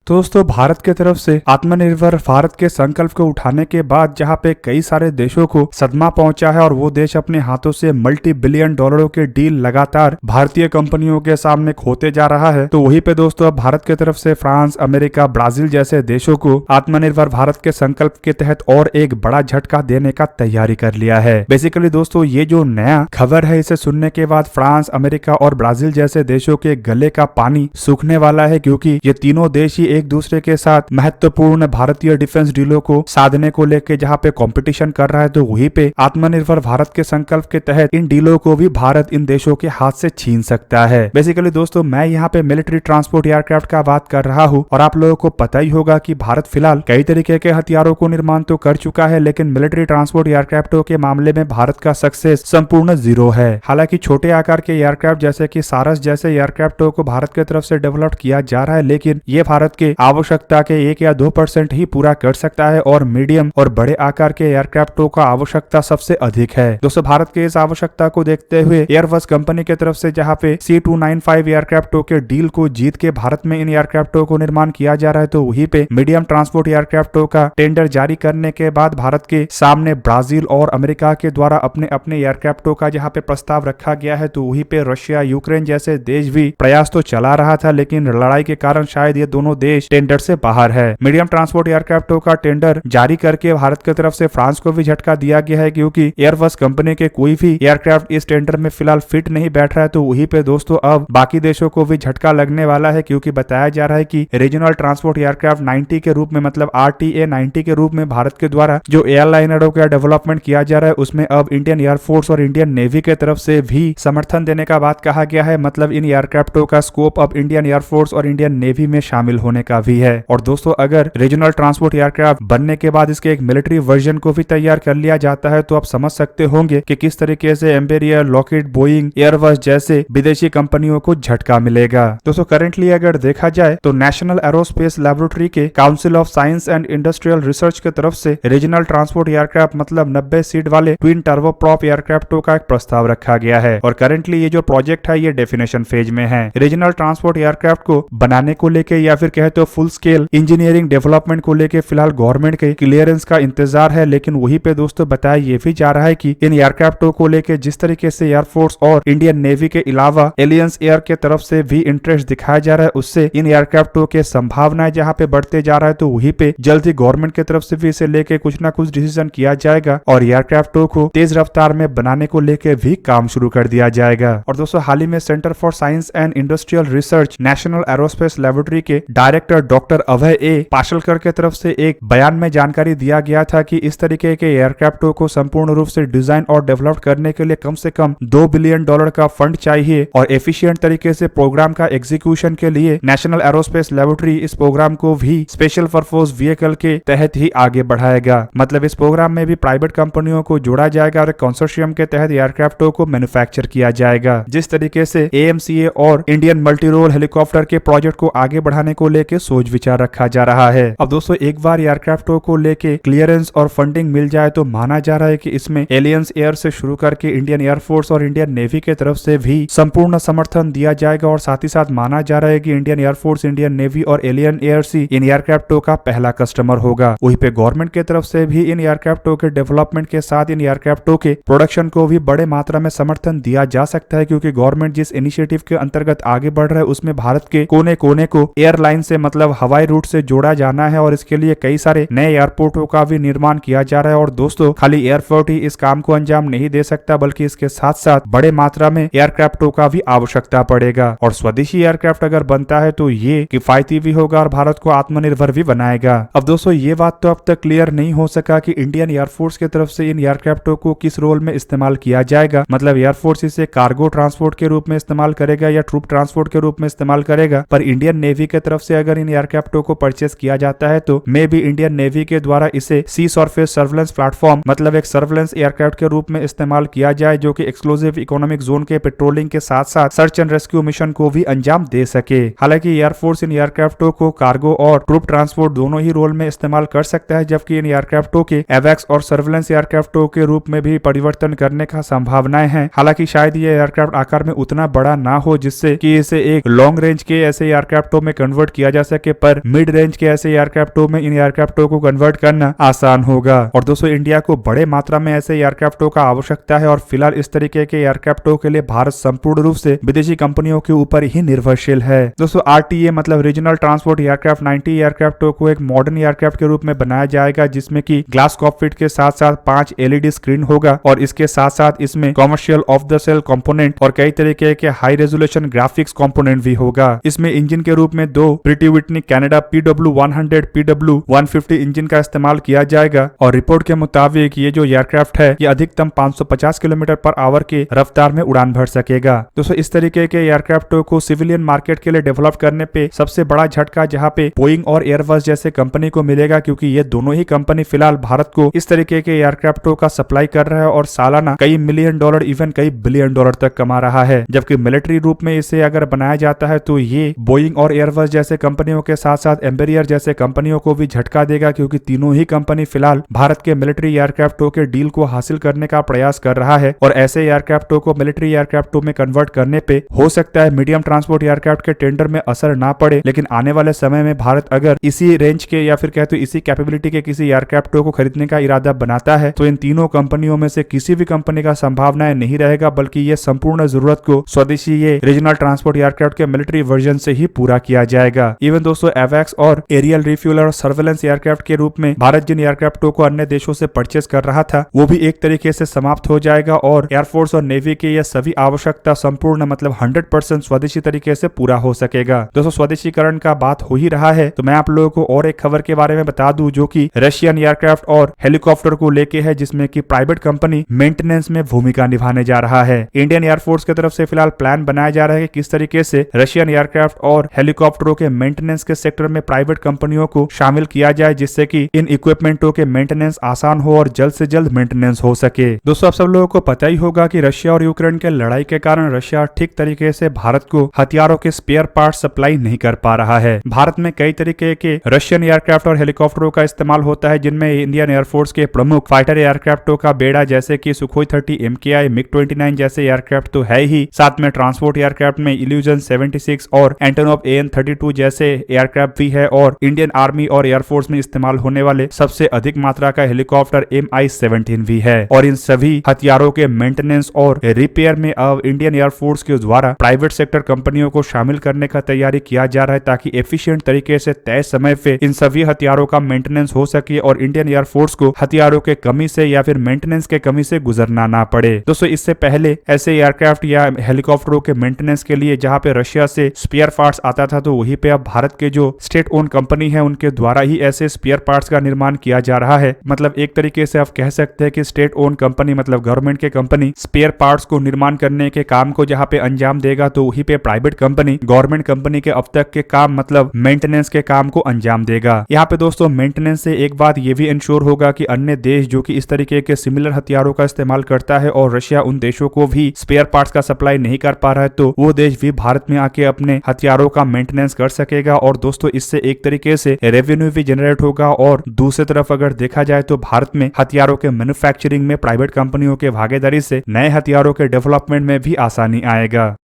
तो दोस्तों भारत की तरफ से आत्मनिर्भर भारत के संकल्प को उठाने के बाद जहां पे कई सारे देशों को सदमा पहुंचा है और वो देश अपने हाथों से मल्टी बिलियन डॉलरों के डील लगातार भारतीय कंपनियों के सामने खोते जा रहा है, तो वहीं पे दोस्तों अब भारत की तरफ से फ्रांस, अमेरिका, ब्राजील जैसे देशों को आत्मनिर्भर भारत के संकल्प के तहत और एक बड़ा झटका देने का तैयारी कर लिया है। बेसिकली दोस्तों ये जो नया खबर है इसे सुनने के बाद फ्रांस, अमेरिका और ब्राजील जैसे देशों के गले का पानी सूखने वाला है, क्योंकि ये तीनों देश ही एक दूसरे के साथ महत्वपूर्ण भारतीय डिफेंस डीलों को साधने को लेकर जहां पे कंपटीशन कर रहा है, तो वहीं पे आत्मनिर्भर भारत के संकल्प के तहत इन डीलों को भी भारत इन देशों के हाथ से छीन सकता है। बेसिकली दोस्तों मैं यहाँ पे मिलिट्री ट्रांसपोर्ट एयरक्राफ्ट का बात कर रहा हूँ और आप लोगों को पता ही होगा कि भारत फिलहाल कई तरीके के हथियारों को निर्माण तो कर चुका है, लेकिन मिलिट्री ट्रांसपोर्ट एयरक्राफ्टों के मामले में भारत का सक्सेस संपूर्ण जीरो है। हालांकि छोटे आकार के एयरक्राफ्ट जैसे कि सारस जैसे एयरक्राफ्टों को भारत की तरफ से डेवलप किया जा रहा है, लेकिन ये भारत के आवश्यकता के 1 या 2% ही पूरा कर सकता है और मीडियम और बड़े आकार के एयरक्राफ्टों का आवश्यकता सबसे अधिक है। दोस्तों भारत के इस आवश्यकता को देखते हुए एयरबस कंपनी की तरफ से जहां पे C295 एयरक्राफ्टों के डील को जीत के भारत में इन एयरक्राफ्टों को निर्माण किया जा रहा है, तो वहीं पे मीडियम ट्रांसपोर्ट एयरक्राफ्टों का टेंडर जारी करने के बाद भारत के सामने ब्राजील और अमेरिका के द्वारा अपने अपने एयरक्राफ्टों का जहां पे प्रस्ताव रखा गया है, तो वहीं पे रशिया, यूक्रेन जैसे देश भी प्रयास तो चला रहा था, लेकिन लड़ाई के कारण शायद ये दोनों देश टेंडर से बाहर है। मीडियम ट्रांसपोर्ट एयरक्राफ्टों का टेंडर जारी करके भारत की तरफ से फ्रांस को भी झटका दिया गया है, क्योंकि एयरबस कंपनी के कोई भी एयरक्राफ्ट इस टेंडर में फिलहाल फिट नहीं बैठ रहा है। तो वहीं पे दोस्तों अब बाकी देशों को भी झटका लगने वाला है, क्योंकि बताया जा रहा है कि रीजनल ट्रांसपोर्ट एयरक्राफ्ट 90 के रूप में मतलब RTA 90 के रूप में भारत के द्वारा जो एयरलाइनरों का डेवलपमेंट किया जा रहा है, उसमें अब इंडियन एयरफोर्स और इंडियन नेवी के तरफ से भी समर्थन देने का बात कहा गया है। मतलब इन एयरक्राफ्टों का स्कोप अब इंडियन एयरफोर्स और इंडियन नेवी में शामिल होने का भी है। और दोस्तों अगर रीजनल ट्रांसपोर्ट एयरक्राफ्ट बनने के बाद इसके एक मिलिट्री वर्जन को भी तैयार कर लिया जाता है, तो आप समझ सकते होंगे कि किस तरीके से एम्बेरियर, लॉकहीड, बोइंग, एयरबस जैसे विदेशी कंपनियों को झटका मिलेगा। दोस्तों करंटली अगर देखा जाए तो नेशनल एरोस्पेस लैबोरेटरी के council of science and industrial research की तरफ से रीजनल ट्रांसपोर्ट एयरक्राफ्ट मतलब 90 सीट वाले ट्विन टर्बोप्रॉप एयरक्राफ्टों का एक प्रस्ताव रखा गया है और करंटली ये जो प्रोजेक्ट है ये डेफिनेशन फेज में है। रीजनल ट्रांसपोर्ट एयरक्राफ्ट को बनाने को लेके या फिर कहे तो फुल स्केल इंजीनियरिंग डेवलपमेंट को लेके फिलहाल गवर्नमेंट के क्लियरेंस का इंतजार है, लेकिन वहीं पे दोस्तों बताया ये भी जा रहा है कि इन एयरक्राफ्टों को लेके जिस तरीके से एयरफोर्स और इंडियन नेवी के अलावा एलियंस एयर के तरफ से भी इंटरेस्ट दिखाया जा रहा है, उससे इन एयरक्राफ्टों के संभावनाएं जहां पे बढ़ते जा रहा है, तो वहीं पे जल्द ही गवर्नमेंट की तरफ से भी इसे लेके कुछ ना कुछ डिसीजन किया जाएगा और एयरक्राफ्टों को तेज रफ्तार में बनाने को लेके भी काम शुरू कर दिया जाएगा। और दोस्तों हाल ही में centre for science and industrial research national aerospace laboratory के डायरेक्टर डॉक्टर अभय ए पाशलकर के तरफ से एक बयान में जानकारी दिया गया था कि इस तरीके के एयरक्राफ्टों को संपूर्ण रूप से डिजाइन और डेवलप करने के लिए कम से कम $2 बिलियन का फंड चाहिए और एफिशिएंट तरीके से प्रोग्राम का एग्जीक्यूशन के लिए नेशनल एरोस्पेस लैबोरेटरी इस प्रोग्राम को भी स्पेशल पर्पस व्हीकल के तहत ही आगे बढ़ाएगा। मतलब इस प्रोग्राम में भी प्राइवेट कंपनियों को जोड़ा जाएगा और कंसोर्शियम के तहत एयरक्राफ्टों को मैन्युफैक्चर किया जाएगा। जिस तरीके से AMCA और इंडियन मल्टी रोल हेलीकॉप्टर के प्रोजेक्ट को आगे बढ़ाने को लेकर सोच विचार रखा जा रहा है। अब दोस्तों एक बार एयरक्राफ्टों को लेके क्लियरेंस और फंडिंग मिल जाए तो माना जा रहा है कि इसमें एलियंस एयर से शुरू करके इंडियन एयरफोर्स और इंडियन नेवी के तरफ से भी संपूर्ण समर्थन दिया जाएगा और साथ ही साथ माना जा रहा है कि इंडियन एयरफोर्स, इंडियन नेवी और एलियन एयर सी इन एयरक्राफ्टों का पहला कस्टमर होगा। वहीं पे गवर्नमेंट की तरफ से भी इन एयरक्राफ्टों के डेवलपमेंट के साथ इन एयरक्राफ्टों के प्रोडक्शन को भी बड़े मात्रा में समर्थन दिया जा सकता है, क्योंकि गवर्नमेंट जिस इनिशिएटिव के अंतर्गत आगे बढ़ रहा है उसमें भारत के कोने कोने को एयरलाइन से मतलब हवाई रूट से जोड़ा जाना है और इसके लिए कई सारे नए एयरपोर्टों का भी निर्माण किया जा रहा है। और दोस्तों खाली एयरपोर्ट ही इस काम को अंजाम नहीं दे सकता, बल्कि इसके साथ साथ बड़े मात्रा में एयरक्राफ्टों का भी आवश्यकता पड़ेगा और स्वदेशी एयरक्राफ्ट अगर बनता है तो ये किफायती भी होगा और भारत को आत्मनिर्भर भी बनाएगा। अब दोस्तों ये बात तो अब तक क्लियर नहीं हो सका कि इंडियन एयरफोर्स की तरफ से इन एयरक्राफ्टों को किस रोल में इस्तेमाल किया जाएगा। मतलब एयरफोर्स इसे कार्गो ट्रांसपोर्ट के रूप में इस्तेमाल करेगा या ट्रूप ट्रांसपोर्ट के रूप में इस्तेमाल करेगा, पर इंडियन नेवी की तरफ से अगर इन एयरक्राफ्टों को परचेस किया जाता है तो मे भी इंडियन नेवी के द्वारा इसे सी सरफेस सर्वेलेंस प्लेटफॉर्म मतलब एक सर्वेलेंस एयरक्राफ्ट के रूप में इस्तेमाल किया जाए, जो कि एक्सक्लूसिव इकोनॉमिक जोन के पेट्रोलिंग के साथ साथ सर्च एंड रेस्क्यू मिशन को भी अंजाम दे सके। हालांकि एयरफोर्स इन एयरक्राफ्टों को कार्गो और ट्रूप ट्रांसपोर्ट दोनों ही रोल में इस्तेमाल कर सकता है, जबकि इन एयरक्राफ्टों के एवैक्स और सर्वेलेंस एयरक्राफ्टों के रूप में भी परिवर्तन करने का संभावनाएं हैं। हालांकि शायद ये एयरक्राफ्ट आकार में उतना बड़ा ना हो जिससे कि इसे एक लॉन्ग रेंज के ऐसे एयरक्राफ्टों में कन्वर्ट किया जा सके, पर मिड रेंज के ऐसे एयरक्राफ्टों में इन एयरक्राफ्टों को कन्वर्ट करना आसान होगा। और दोस्तों इंडिया को बड़े मात्रा में ऐसे एयरक्राफ्टों का आवश्यकता है और फिलहाल इस तरीके के एयरक्राफ्टों के लिए भारत संपूर्ण रूप से विदेशी कंपनियों के ऊपर ही निर्भरशील है। दोस्तों आरटीए मतलब रीजनल ट्रांसपोर्ट एयरक्राफ्ट 90 एयरक्राफ्टों को एक मॉडर्न एयरक्राफ्ट के रूप में बनाया जाएगा, जिसमें कि ग्लास कॉकपिट के साथ साथ 5 एलईडी स्क्रीन होगा और इसके साथ साथ इसमें commercial of the sale component और कई तरीके के हाई रेजोल्यूशन ग्राफिक्स कंपोनेंट भी होगा। इसमें इंजन के रूप में 2 pretty Whitney Canada PW100 PW150 engine का इस्तेमाल किया जाएगा और रिपोर्ट के मुताबिक ये जो एयरक्राफ्ट है ये अधिकतम 550 किलोमीटर पर आवर की रफ्तार में उड़ान भर सकेगा। दोस्तों इस तरीके के एयरक्राफ्टों को सिविलियन मार्केट के लिए डेवलप करने पे सबसे बड़ा झटका जहां पे बोइंग और एयरबस जैसे कंपनी को मिलेगा, क्योंकि ये दोनों ही कंपनी फिलहाल भारत को इस तरीके के एयरक्राफ्टों का सप्लाई कर रहा है और सालाना कई मिलियन डॉलर इवन कई बिलियन डॉलर तक कमा रहा है। जबकि मिलिट्री रूप में इसे अगर बनाया जाता है तो ये बोइंग और एयरबस जैसे कंपनियों के साथ साथ एम्बेरियर जैसे कंपनियों को भी झटका देगा, क्योंकि तीनों ही कंपनी फिलहाल भारत के मिलिट्री एयरक्राफ्टों के डील को हासिल करने का प्रयास कर रहा है और ऐसे एयरक्राफ्टों को मिलिट्री एयरक्राफ्टों में कन्वर्ट करने पे हो सकता है मीडियम ट्रांसपोर्ट एयरक्राफ्ट के टेंडर में असर ना पड़े, लेकिन आने वाले समय में भारत अगर इसी रेंज के या फिर कहते इसी कैपेबिलिटी के किसी एयरक्राफ्टों को खरीदने का इरादा बनाता है तो इन तीनों कंपनियों में से किसी भी कंपनी का संभावना नहीं रहेगा, बल्कि ये संपूर्ण जरूरत को स्वदेशी ये रीजनल ट्रांसपोर्ट एयरक्राफ्ट के मिलिट्री वर्जन से ही पूरा किया जाएगा। इवन दोस्तों एवैक्स और एरियल रिफ्यूलर और सर्वेलेंस एयरक्राफ्ट के रूप में भारत जिन एयरक्राफ्टों को अन्य देशों से परचेस कर रहा था वो भी एक तरीके से समाप्त हो जाएगा और एयरफोर्स और नेवी के ये सभी आवश्यकता संपूर्ण मतलब 100% स्वदेशी तरीके से पूरा हो सकेगा। दोस्तों स्वदेशीकरण का बात हो ही रहा है तो मैं आप लोगों को और एक खबर के बारे में बता दूं जो कि रशियन एयरक्राफ्ट और हेलीकॉप्टर को लेके है, जिसमें कि प्राइवेट कंपनी मेंटेनेंस में भूमिका निभाने जा रहा है। इंडियन एयरफोर्स की तरफ से फिलहाल प्लान बनाया जा रहा है कि किस तरीके से रशियन एयरक्राफ्ट और हेलीकॉप्टरों के मेंटेनेंस के सेक्टर में प्राइवेट कंपनियों को शामिल किया जाए, जिससे कि इन इक्विपमेंटों के मेंटेनेंस आसान हो और जल्द से जल्द मेंटेनेंस हो सके। दोस्तों आप सब लोगों को पता ही होगा कि रशिया और यूक्रेन के लड़ाई के कारण रशिया ठीक तरीके से भारत को हथियारों के स्पेयर पार्ट सप्लाई नहीं कर पा रहा है। भारत में कई तरीके के रशियन एयरक्राफ्ट और हेलीकॉप्टरों का इस्तेमाल होता है, जिनमें इंडियन एयरफोर्स के प्रमुख फाइटर एयरक्राफ्टों का बेड़ा जैसे कि सुखोई 30 MKI MiG-29 जैसे एयरक्राफ्ट तो है ही, साथ में ट्रांसपोर्ट एयरक्राफ्ट में इल्यूजन 76 और एंटोनोव AN-32 जैसे एयरक्राफ्ट भी है और इंडियन आर्मी और एयरफोर्स में इस्तेमाल होने वाले सबसे अधिक मात्रा का हेलीकॉप्टर Mi-17 भी है। और इन सभी हथियारों के मेंटेनेंस और रिपेयर में अब इंडियन एयरफोर्स के द्वारा प्राइवेट सेक्टर कंपनियों को शामिल करने का तैयारी किया जा रहा है, ताकि एफिशिएंट तरीके से तय समय पे इन सभी हथियारों का मेंटेनेंस हो सके और इंडियन एयरफोर्स को हथियारों के कमी से या फिर मेंटेनेंस के कमी से गुजरना ना पड़े। दोस्तों इससे पहले ऐसे एयरक्राफ्ट या हेलीकॉप्टरों के मेंटेनेंस के लिए जहां पे रशिया से स्पेयर पार्ट्स आता था, तो वहीं पे अब भारत के जो स्टेट ओन कंपनी है उनके द्वारा ही ऐसे स्पेयर पार्ट्स का निर्माण किया जा रहा है। मतलब एक तरीके से आप कह सकते हैं कि स्टेट ओन कंपनी मतलब गवर्नमेंट के कंपनी स्पेयर पार्ट्स को निर्माण करने के काम को जहां पे अंजाम देगा, तो वहीं पे प्राइवेट कंपनी गवर्नमेंट कंपनी के अब तक के काम मतलब मेंटेनेंस के काम को अंजाम देगा। यहाँ पे दोस्तों मेंटेनेंस से एक बात ये भी इंश्योर होगा कि अन्य देश जो कि इस तरीके के सिमिलर हथियारों का इस्तेमाल करता है और रशिया उन देशों को भी स्पेयर पार्ट्स का सप्लाई नहीं कर पा रहा है, तो वो देश भी भारत में आके अपने हथियारों का मेंटेनेंस कर सकेगा। और दोस्तों इससे एक तरीके से रेवेन्यू भी जनरेट होगा और दूसरी तरफ अगर देखा जाए तो भारत में हथियारों के मैन्युफैक्चरिंग में प्राइवेट कंपनियों के भागीदारी से नए हथियारों के डेवलपमेंट में भी आसानी आएगा।